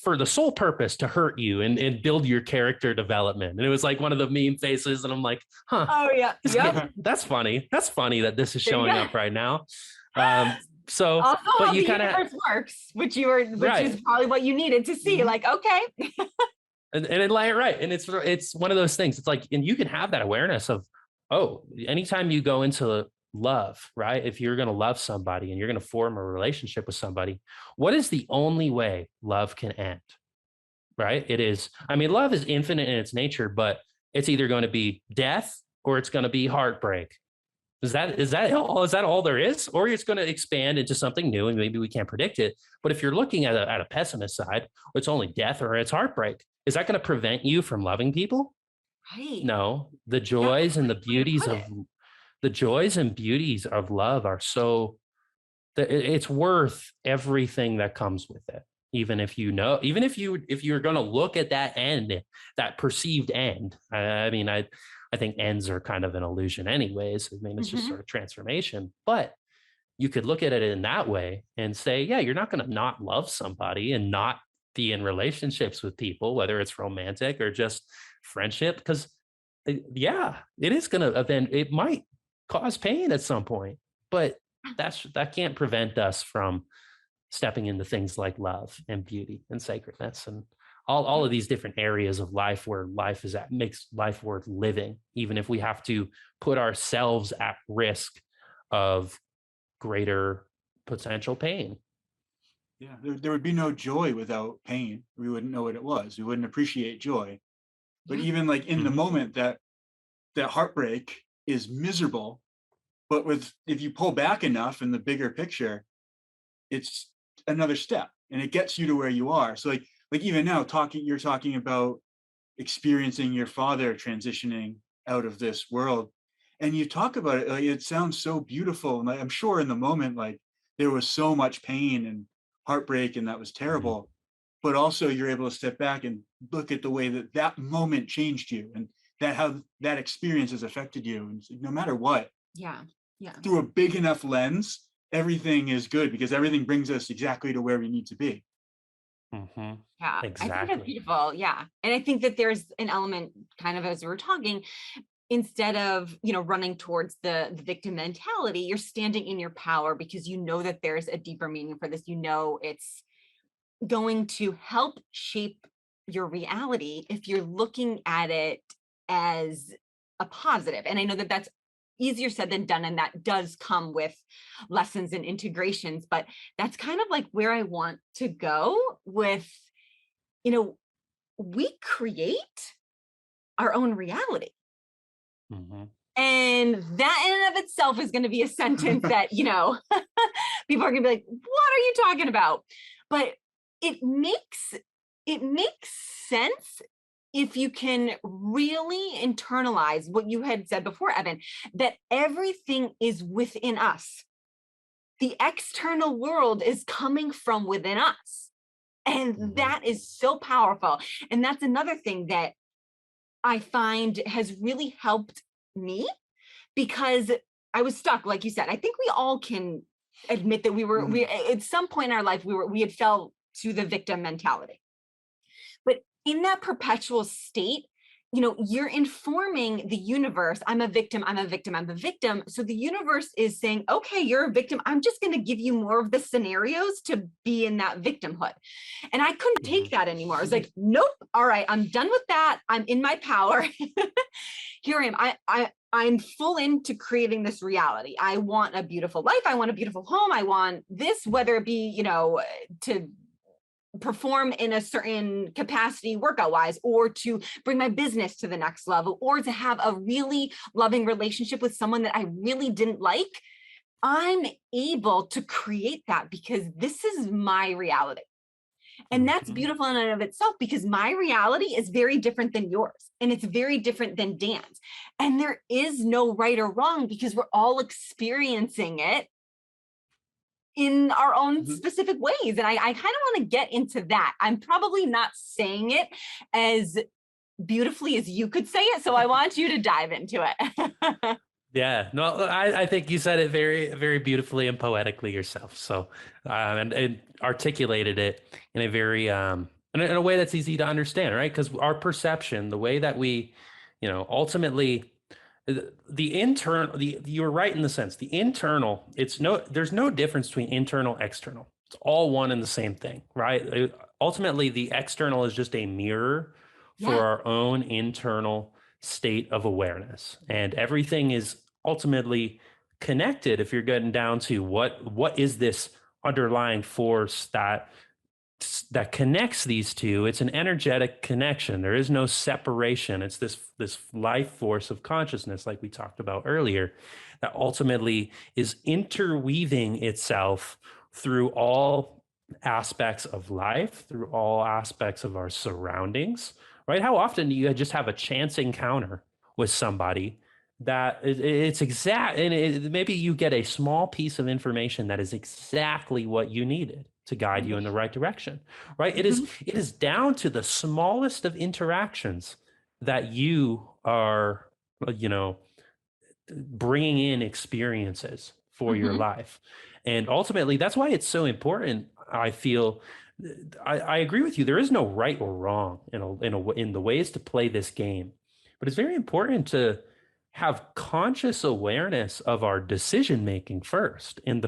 for the sole purpose to hurt you and build your character development. And it was like one of the meme faces. And I'm like, oh yeah, that's funny. That's funny that this is showing up right now. So, also, but you kind of works, which is probably what you needed to see. Like, okay. and right. And it's one of those things. It's like, and you can have that awareness of, anytime you go into love, right? If you're going to love somebody and you're going to form a relationship with somebody, what is the only way love can end? Right? Love is infinite in its nature, but it's either going to be death or it's going to be heartbreak. Is that all there is? Or it's going to expand into something new and maybe we can't predict it. But if you're looking at a pessimist side, it's only death or it's heartbreak. Is that going to prevent you from loving people? Right. No, the joys and the beauties of love are so that it's worth everything that comes with it. Even if you're going to look at that end, that perceived end. I think ends are kind of an illusion anyways. It's just sort of transformation, but you could look at it in that way and say, yeah, you're not going to not love somebody and not be in relationships with people, whether it's romantic or just friendship, because it is going to it might cause pain at some point, but that can't prevent us from stepping into things like love and beauty and sacredness and all of these different areas of life where makes life worth living, even if we have to put ourselves at risk of greater potential pain. Yeah, there would be no joy without pain. We wouldn't know what it was. We wouldn't appreciate joy. But even like in the moment, that heartbreak is miserable. But if you pull back enough in the bigger picture, it's another step, and it gets you to where you are. So like even now you're talking about experiencing your father transitioning out of this world, and you talk about it, like, it sounds so beautiful, and I'm sure in the moment, like, there was so much pain and heartbreak, and that was terrible, but also you're able to step back and look at the way that that moment changed you, and that how that experience has affected you, and no matter what, Yeah. Yeah. through a big enough lens, everything is good, because everything brings us exactly to where we need to be. Mm-hmm. Yeah. I think that's Exactly. beautiful. Yeah. And I think that there's an element, kind of as we were talking, instead of, running towards the victim mentality, you're standing in your power because you know that there's a deeper meaning for this. You know, it's going to help shape your reality if you're looking at it as a positive. And I know that that's easier said than done, and that does come with lessons and integrations, but that's kind of like where I want to go with, we create our own reality. Mm-hmm. And that in and of itself is going to be a sentence that, people are going to be like, what are you talking about? But it makes sense if you can really internalize what you had said before, Evan, that everything is within us. The external world is coming from within us. And that is so powerful. And that's another thing that I find has really helped me, because I was stuck, like you said. I think we all can admit that we at some point in our life, we had fell to the victim mentality. But in that perpetual state, you're informing the universe, I'm a victim, I'm a victim, I'm a victim. So the universe is saying, okay, you're a victim. I'm just going to give you more of the scenarios to be in that victimhood. And I couldn't take that anymore. I was like, nope. All right, I'm done with that. I'm in my power. Here I am. I'm full into creating this reality. I want a beautiful life. I want a beautiful home. I want this, whether it be, to perform in a certain capacity workout wise, or to bring my business to the next level, or to have a really loving relationship with someone that I really didn't like. I'm able to create that because this is my reality. And that's beautiful in and of itself, because my reality is very different than yours, and it's very different than Dan's. And there is no right or wrong, because we're all experiencing it in our own specific ways. And I kind of want to get into that. I'm probably not saying it as beautifully as you could say it, so I want you to dive into it. Yeah, no, I think you said it very, very beautifully and poetically yourself. So, and articulated it in a very, in a way that's easy to understand, right? Because our perception, the way that we, ultimately, the internal, you're right in the sense, the internal, there's no difference between internal, external. It's all one and the same thing, right? Ultimately, the external is just a mirror for our own internal state of awareness, and everything is ultimately connected. If you're getting down to what is this underlying force that connects these two, it's an energetic connection. There is no separation. It's this life force of consciousness, like we talked about earlier, that ultimately is interweaving itself through all aspects of life, through all aspects of our surroundings, right? How often do you just have a chance encounter with somebody that it's exact, and maybe you get a small piece of information that is exactly what you needed to guide you in the right direction, right? It is down to the smallest of interactions that you are, bringing in experiences for your life. And ultimately, that's why it's so important. I feel, I agree with you. There is no right or wrong in the ways to play this game, but it's very important to have conscious awareness of our decision making first, and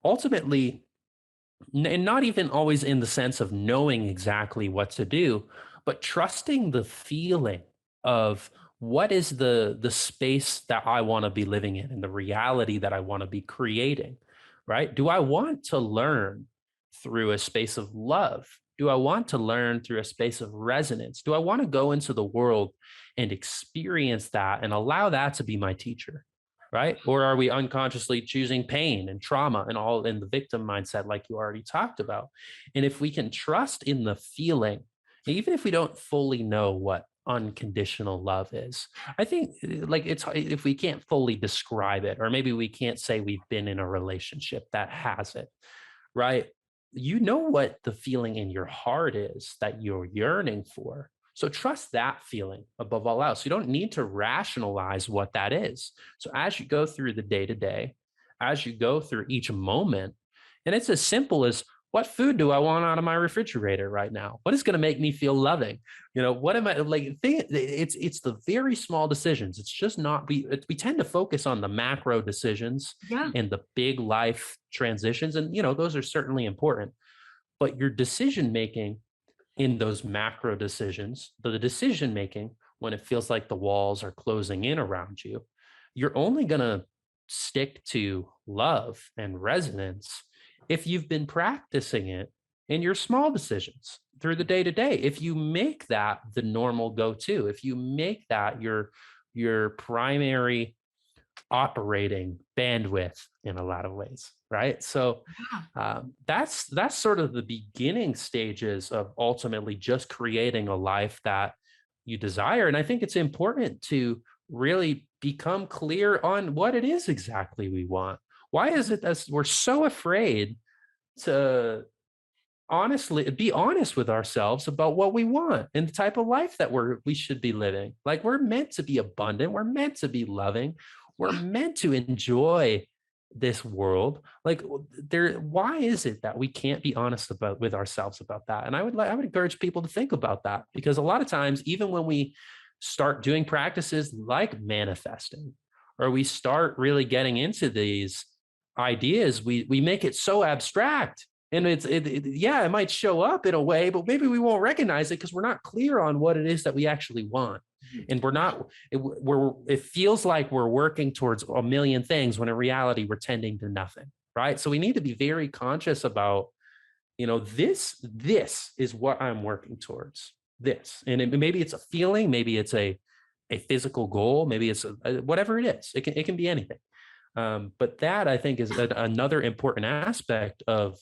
ultimately, and not even always in the sense of knowing exactly what to do, but trusting the feeling of what is the space that I want to be living in and the reality that I want to be creating, right? Do I want to learn through a space of love? Do I want to learn through a space of resonance? Do I want to go into the world and experience that and allow that to be my teacher? right? Or are we unconsciously choosing pain and trauma and all in the victim mindset, like you already talked about? And if we can trust in the feeling, even if we don't fully know what unconditional love is, I think like it's if we can't fully describe it, or maybe we can't say we've been in a relationship that has it, right? You know what the feeling in your heart is that you're yearning for. So trust that feeling above all else. You don't need to rationalize what that is. So as you go through the day to day, as you go through each moment, and it's as simple as, what food do I want out of my refrigerator right now? What is going to make me feel loving? What am I like? It's the very small decisions. It's just not, we tend to focus on the macro decisions and the big life transitions. And, those are certainly important, but your decision making in those macro decisions, the decision making when it feels like the walls are closing in around you, you're only going to stick to love and resonance if you've been practicing it in your small decisions through the day to day. If you make that the normal go-to, if you make that your primary operating bandwidth in a lot of ways, right? So that's sort of the beginning stages of ultimately just creating a life that you desire. And I think it's important to really become clear on what it is exactly we want. Why is it that we're so afraid to honestly be honest with ourselves about what we want and the type of life that we should be living? Like, we're meant to be abundant. We're meant to be loving. We're meant to enjoy this world. Like, why is it that we can't be honest with ourselves about that? And I would encourage people to think about that, because a lot of times, even when we start doing practices like manifesting, or we start really getting into these ideas, we make it so abstract, and it might show up in a way, but maybe we won't recognize it because we're not clear on what it is that we actually want. And it feels like we're working towards a million things when in reality we're tending to nothing, right? So we need to be very conscious about, this is what I'm working towards, this. And maybe it's a feeling, maybe it's a physical goal, maybe it's whatever it is. It can be anything. But that, I think, is another important aspect of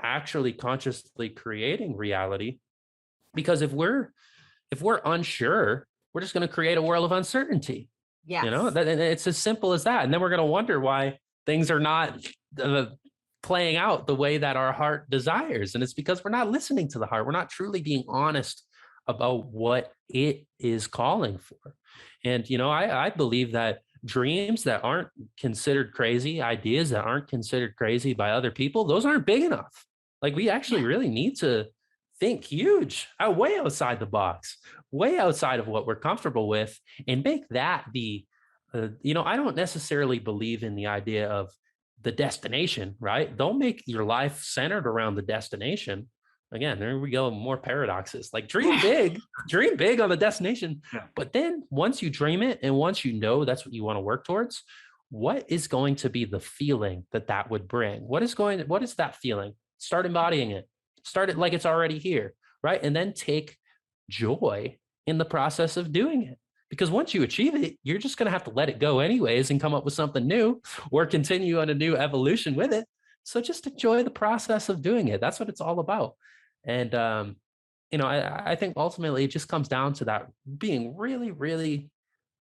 actually consciously creating reality. Because if we're unsure, we're just going to create a world of uncertainty. Yeah. And it's as simple as that. And then we're going to wonder why things are not playing out the way that our heart desires. And it's because we're not listening to the heart. We're not truly being honest about what it is calling for. And, I believe that dreams that aren't considered crazy, ideas that aren't considered crazy by other people, those aren't big enough. Like, we actually really need to think huge, way outside the box, way outside of what we're comfortable with, and make that be, I don't necessarily believe in the idea of the destination, right? Don't make your life centered around the destination. Again, there we go, more paradoxes. Like, dream big on the destination. Yeah. But then once you dream it, and once you know that's what you want to work towards, what is going to be the feeling that would bring? What is that feeling? Start embodying it. Start it like it's already here, right? And then take joy in the process of doing it. Because once you achieve it, you're just going to have to let it go anyways and come up with something new, or continue on a new evolution with it. So just enjoy the process of doing it. That's what it's all about. And, I think ultimately it just comes down to that, being really, really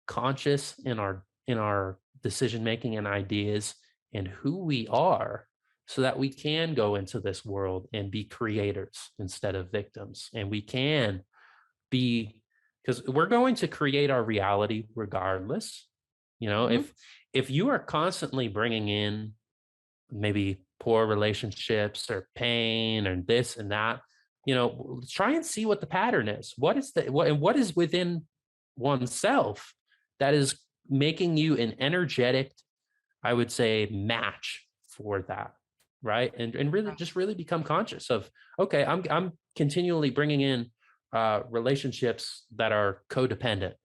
conscious in our decision-making and ideas and who we are, so that we can go into this world and be creators instead of victims. And we can be, because we're going to create our reality regardless. If you are constantly bringing in maybe poor relationships or pain and this and that, try and see what the pattern is. What is within oneself that is making you an energetic, I would say, match for that, right? And really become conscious of, okay, I'm continually bringing in relationships that are codependent.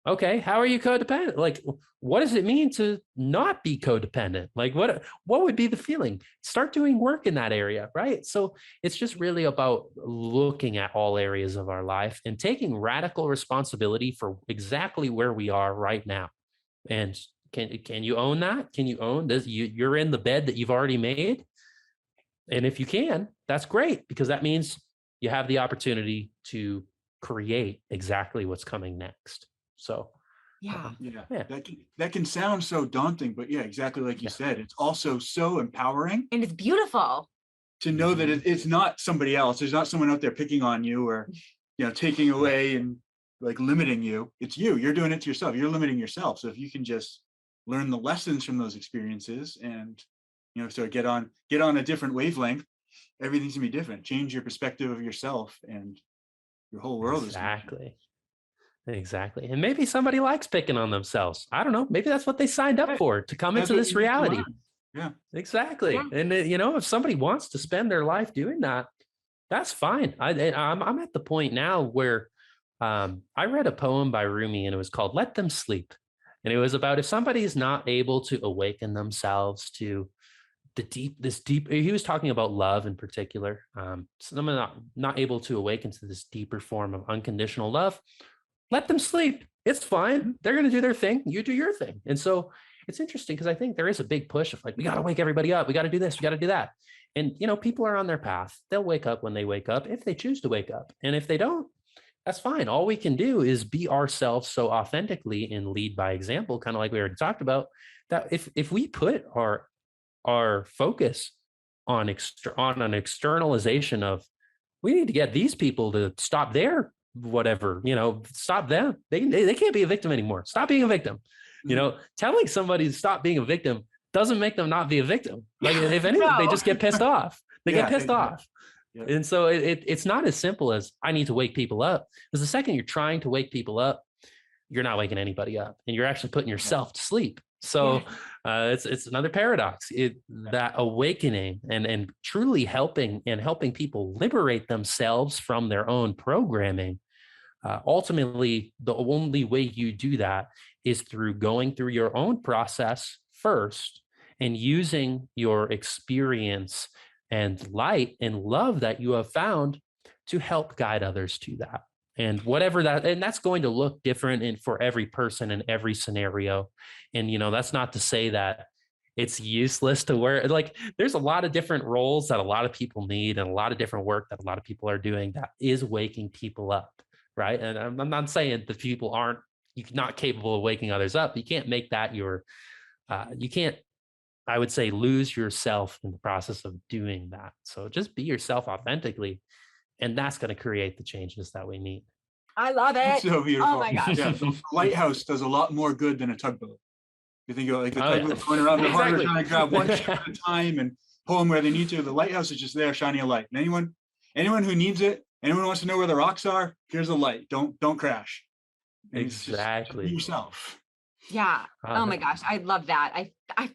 Okay, how are you codependent? Like, what does it mean to not be codependent? Like, what would be the feeling? Start doing work in that area, right? So it's just really about looking at all areas of our life and taking radical responsibility for exactly where we are right now, and can you own that? Can you own this? You're in the bed that you've already made. And if you can, that's great, because that means you have the opportunity to create exactly what's coming next. So Yeah. That can sound so daunting, but yeah, exactly like you said, it's also so empowering. And it's beautiful To know that it's not somebody else. There's not someone out there picking on you or, taking away and like limiting you. It's you. You're doing it to yourself. You're limiting yourself. So if you can just learn the lessons from those experiences and, sort of get on a different wavelength, everything's gonna be different. Change your perspective of yourself and your whole world is Exactly. And maybe somebody likes picking on themselves. I don't know. Maybe that's what they signed up for, to come into this reality. Yeah, exactly. Yeah. And if somebody wants to spend their life doing that, that's fine. I'm at the point now where I read a poem by Rumi, and it was called "Let Them Sleep," and it was about if somebody is not able to awaken themselves to this deep. He was talking about love in particular. Someone not able to awaken to this deeper form of unconditional love. Let them sleep. It's fine. They're going to do their thing. You do your thing. And so it's interesting, because I think there is a big push of like, we got to wake everybody up. We got to do this. We got to do that. And, people are on their path. They'll wake up when they wake up, if they choose to wake up. And if they don't, that's fine. All we can do is be ourselves so authentically and lead by example, kind of like we already talked about, that if we put our focus on an externalization of, we need to get these people to stop their whatever, stop them. They can't be a victim anymore. Stop being a victim. Telling somebody to stop being a victim doesn't make them not be a victim. Like if anything, they just get pissed off. They get pissed off. Yeah. And so it's not as simple as I need to wake people up. Because the second you're trying to wake people up, you're not waking anybody up, and you're actually putting yourself to sleep. So it's another paradox. That awakening and truly helping people liberate themselves from their own programming. Ultimately, the only way you do that is through going through your own process first and using your experience and light and love that you have found to help guide others to that. And whatever and that's going to look different for every person in every scenario. And, that's not to say that it's useless to wear, like there's a lot of different roles that a lot of people need, and a lot of different work that a lot of people are doing that is waking people up. Right. And I'm not saying that people aren't, you're not capable of waking others up. You can't make that you can't, I would say, lose yourself in the process of doing that. So just be yourself authentically, and that's going to create the changes that we need. I love it. So beautiful. Oh my gosh. Yeah, the lighthouse does a lot more good than a tugboat. You think of like the tugboat going around the harbor trying to grab one ship at a time and pull them where they need to. The lighthouse is just there shining a light. And anyone who needs it, anyone who wants to know where the rocks are, here's a light. Don't crash. And exactly. Be yourself. Yeah. Oh my gosh. I love that. I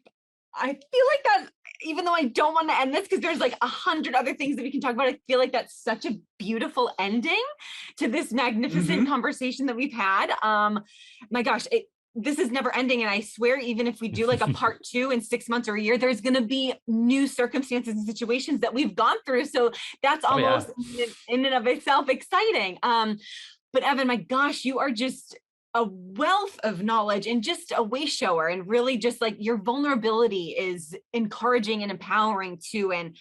feel like that, even though I don't want to end this, because there's like 100 other things that we can talk about, I feel like that's such a beautiful ending to this magnificent conversation that we've had. My gosh, this is never ending. And I swear, even if we do like a part 2 in 6 months or a year, there's going to be new circumstances and situations that we've gone through. So that's almost in and of itself exciting. But Evan, my gosh, you are just a wealth of knowledge and just a way shower, and really just like your vulnerability is encouraging and empowering too. And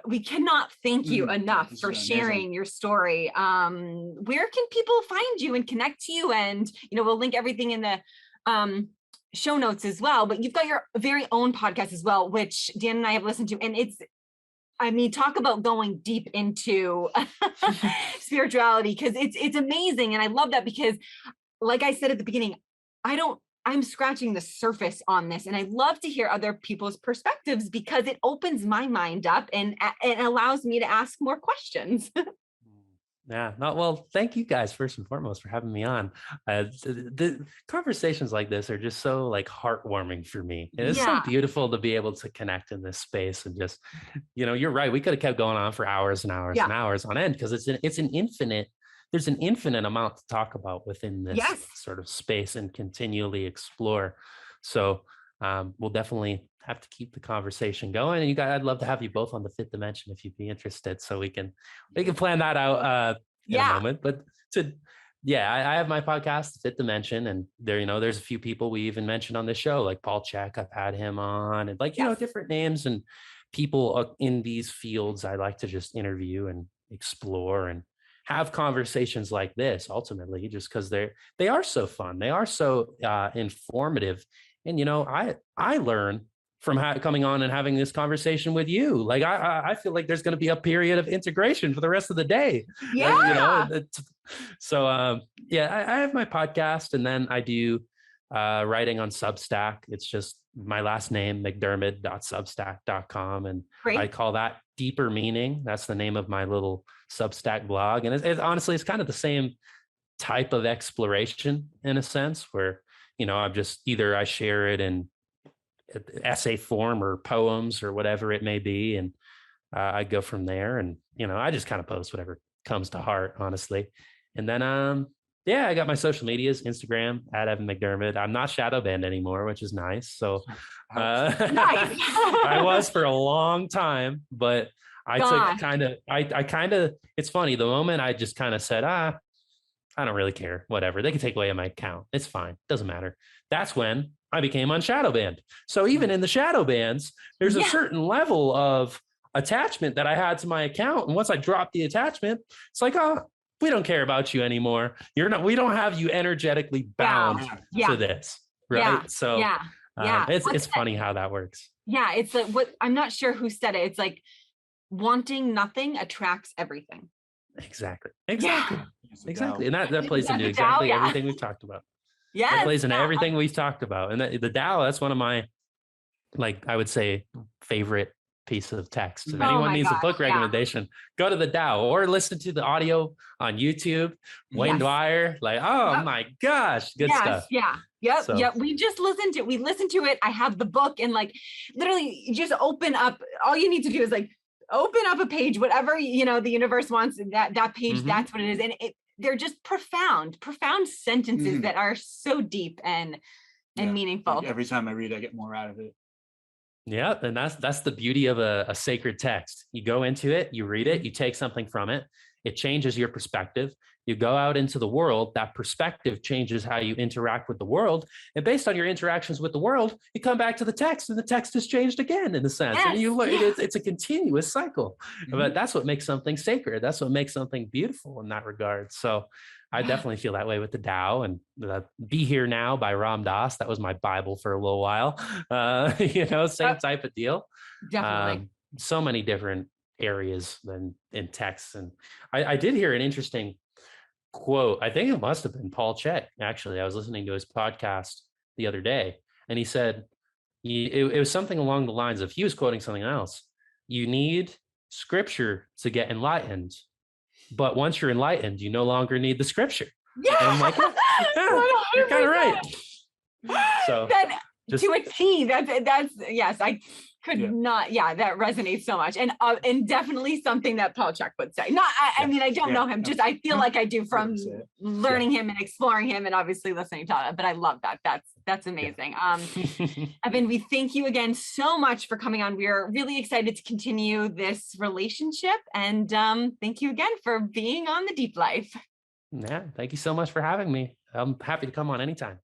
we cannot thank you enough for sharing your story. Where can people find you and connect to you? And, we'll link everything in the show notes as well, but you've got your very own podcast as well, which Dan and I have listened to. And talk about going deep into spirituality, because it's amazing. And I love that, because like I said at the beginning, I'm scratching the surface on this, and I love to hear other people's perspectives, because it opens my mind up and it allows me to ask more questions. Yeah, well, thank you guys first and foremost for having me on. The conversations like this are just so like heartwarming for me. And it's so beautiful to be able to connect in this space, and just, you're right. We could have kept going on for hours and hours and hours on end, because there's an infinite amount to talk about within this sort of space and continually explore. So we'll definitely have to keep the conversation going. And you guys, I'd love to have you both on the fifth dimension if you'd be interested, so we can plan that out in a moment. But yeah, I have my podcast, Fifth Dimension, and there, there's a few people we even mentioned on this show, like Paul Check. I've had him on, and like, different names and people in these fields I like to just interview and explore and have conversations like this ultimately, just because they are so fun. They are so informative. And, I learn from coming on and having this conversation with you. Like, I feel like there's going to be a period of integration for the rest of the day. Yeah. So, I have my podcast, and then I do writing on Substack. It's just my last name, McDermod.substack.com. And Great. I call that Deeper Meaning. That's the name of my little Substack blog. And honestly, it's kind of the same type of exploration in a sense where, I'm just either I share it in essay form or poems or whatever it may be. And I go from there, and, I just kind of post whatever comes to heart, honestly. And then, I got my social medias, Instagram at Evan McDermod. I'm not shadow banned anymore, which is nice. So Nice. I was for a long time, but I took it's funny. The moment I just kind of said, I don't really care, whatever. They can take away my account. It's fine. Doesn't matter. That's when I became unshadow banned. So even in the shadow bans, there's a certain level of attachment that I had to my account. And once I dropped the attachment, it's like, we don't care about you anymore. We don't have you energetically bound to this. Right. Yeah. So it's funny how that works. Yeah. It's like I'm not sure who said it. It's like wanting nothing attracts everything. Exactly. Yeah. Exactly. And that plays into exactly everything we've talked about. Yeah. It plays into everything we've talked about. And the Tao, that's one of my, I would say, favorite piece of text. If anyone needs a book recommendation, go to the Tao or listen to the audio on YouTube. Wayne Dwyer, my gosh, good stuff. Yeah. Yep. We just listened to it. I have the book, and literally you just open up. All you need to do is open up a page, whatever, the universe wants, that page, that's what it is. And they're just profound sentences that are so deep and meaningful. Every time I read, I get more out of it. Yeah. And that's the beauty of a sacred text. You go into it, you read it, you take something from it. It changes your perspective. You go out into the world, that perspective changes how you interact with the world. And based on your interactions with the world, you come back to the text, and the text has changed again, in a sense. Yes, and you learn it's a continuous cycle. But that's what makes something sacred. That's what makes something beautiful in that regard. So I definitely feel that way with the Tao, and Be Here Now by Ram Dass. That was my Bible for a little while. Same type of deal. Definitely. So many different areas than in text. And I did hear an interesting quote. I think it must have been Paul Check. Actually, I was listening to his podcast the other day, and he said it was something along the lines of, he was quoting something else. You need scripture to get enlightened, but once you're enlightened, you no longer need the scripture. Yeah. And I'm like, you're kind of right. So to a T, that's yes, I could not. Yeah, that resonates so much, and definitely something that Paul Check would say. Not, I mean, I don't know him. Just I feel like I do from learning him and exploring him, and obviously listening to it. But I love that. That's amazing. Evan, we thank you again so much for coming on. We are really excited to continue this relationship, and thank you again for being on The Deep Life. Yeah, thank you so much for having me. I'm happy to come on anytime.